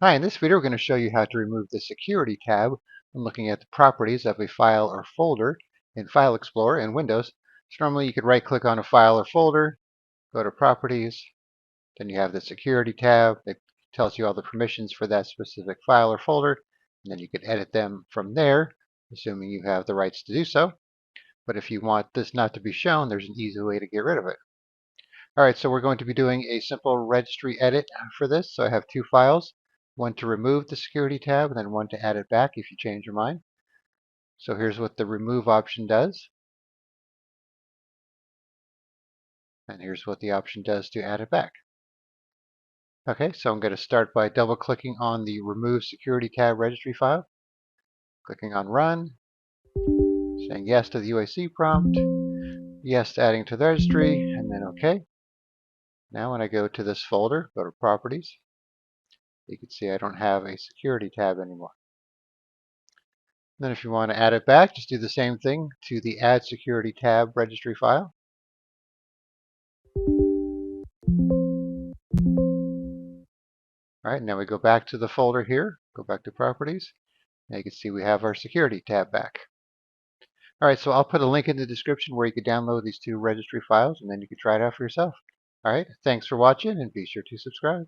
Hi, in this video we're going to show you how to remove the Security tab when looking at the properties of a file or folder in File Explorer in Windows. So normally you could right-click on a file or folder, go to Properties, then you have the Security tab that tells you all the permissions for that specific file or folder, and then you can edit them from there, assuming you have the rights to do so. But if you want this not to be shown, there's an easy way to get rid of it. Alright, so we're going to be doing a simple registry edit for this. So I have two files, one to remove the security tab and then one to add it back if you change your mind. So here's what the remove option does, and here's what the option does to add it back. Okay, so I'm going to start by double clicking on the remove security tab registry file, clicking on run, saying yes to the UAC prompt, yes to adding to the registry, and then OK. Now when I go to this folder, go to properties, you can see I don't have a security tab anymore. Then if you want to add it back, just do the same thing to the Add Security tab registry file. All right, now we go back to the folder here, go back to Properties. Now you can see we have our Security tab back. All right, so I'll put a link in the description where you can download these two registry files, and then you can try it out for yourself. All right, thanks for watching, and be sure to subscribe.